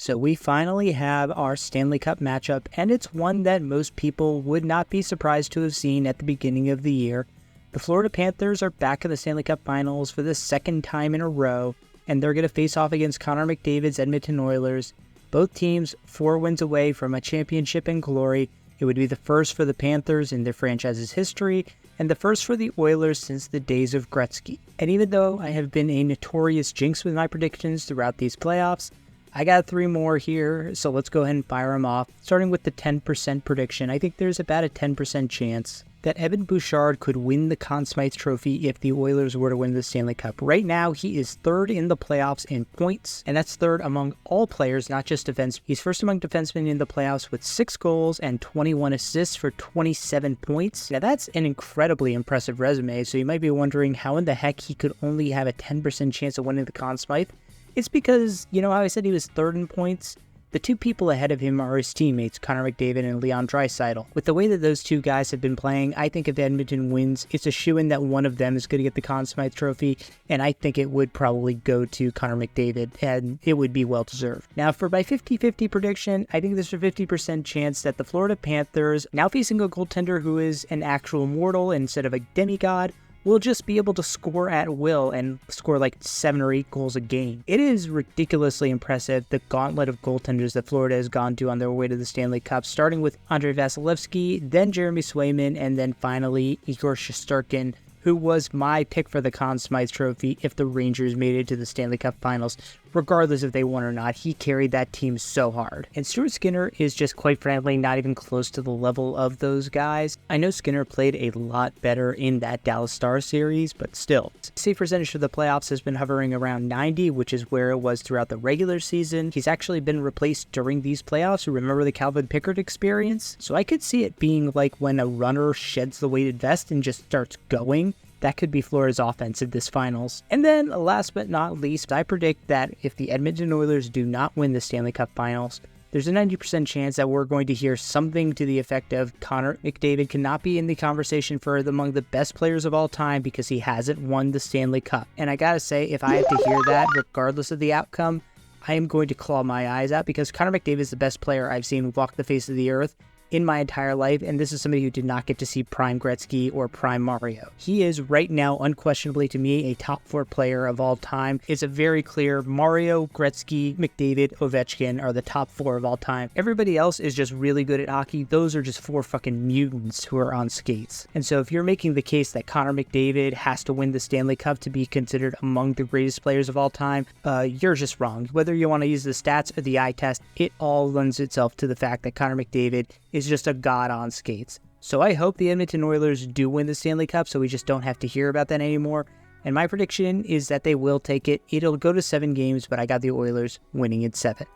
So we finally have our Stanley Cup matchup, and it's one that most people would not be surprised to have seen at the beginning of the year. The Florida Panthers are back in the Stanley Cup Finals for the second time in a row, and they're going to face off against Connor McDavid's Edmonton Oilers. Both teams 4 wins away from a championship in glory. It would be the first for the Panthers in their franchise's history, and the first for the Oilers since the days of Gretzky. And even though I have been a notorious jinx with my predictions throughout these playoffs, I got 3 more here, so let's go ahead and fire them off. Starting with the 10% prediction, I think there's about a 10% chance that Evan Bouchard could win the Conn Smythe Trophy if the Oilers were to win the Stanley Cup. Right now, he is 3rd in the playoffs in points, and that's 3rd among all players, not just defensemen. He's 1st among defensemen in the playoffs with 6 goals and 21 assists for 27 points. Now, that's an incredibly impressive resume, so you might be wondering how in the heck he could only have a 10% chance of winning the Conn Smythe. It's because, you know how I said he was 3rd in points? The 2 people ahead of him are his teammates, Connor McDavid and Leon Draisaitl. With the way that those 2 guys have been playing, I think if Edmonton wins, it's a shoo-in that one of them is going to get the Conn Smythe Trophy, and I think it would probably go to Connor McDavid, and it would be well-deserved. Now, for my 50-50 prediction, I think there's a 50% chance that the Florida Panthers, now facing a goaltender who is an actual mortal instead of a demigod, will just be able to score at will and score like 7 or 8 goals a game. It is ridiculously impressive, the gauntlet of goaltenders that Florida has gone to on their way to the Stanley Cup, starting with Andrei Vasilevskiy, then Jeremy Swayman, and then finally Igor Shesterkin, who was my pick for the Conn Smythe Trophy if the Rangers made it to the Stanley Cup Finals. Regardless if they won or not, he carried that team so hard. And Stuart Skinner is just quite frankly not even close to the level of those guys. I know Skinner played a lot better in that Dallas Stars series, but still. Save percentage for the playoffs has been hovering around 90, which is where it was throughout the regular season. He's actually been replaced during these playoffs. Remember the Calvin Pickard experience? So I could see it being like when a runner sheds the weighted vest and just starts going. That could be Florida's offense in this finals. And then, last but not least, I predict that if the Edmonton Oilers do not win the Stanley Cup Finals, there's a 90% chance that we're going to hear something to the effect of Connor McDavid cannot be in the conversation for among the best players of all time because he hasn't won the Stanley Cup. And I gotta say, if I have to hear that, regardless of the outcome, I am going to claw my eyes out because Connor McDavid is the best player I've seen walk the face of the earth in my entire life, and this is somebody who did not get to see prime Gretzky or prime Mario. He is right now unquestionably to me a top 4 player of all time. It's a very clear Mario, Gretzky, McDavid, Ovechkin are the top 4 of all time. Everybody else is just really good at hockey. Those are just 4 fucking mutants who are on skates. And so if you're making the case that Connor McDavid has to win the Stanley Cup to be considered among the greatest players of all time, you're just wrong. Whether you want to use the stats or the eye test, it all lends itself to the fact that Connor McDavid is just a god on skates. So I hope the Edmonton Oilers do win the Stanley Cup so we just don't have to hear about that anymore. And my prediction is that they will take it. It'll go to 7 games, but I got the Oilers winning in 7.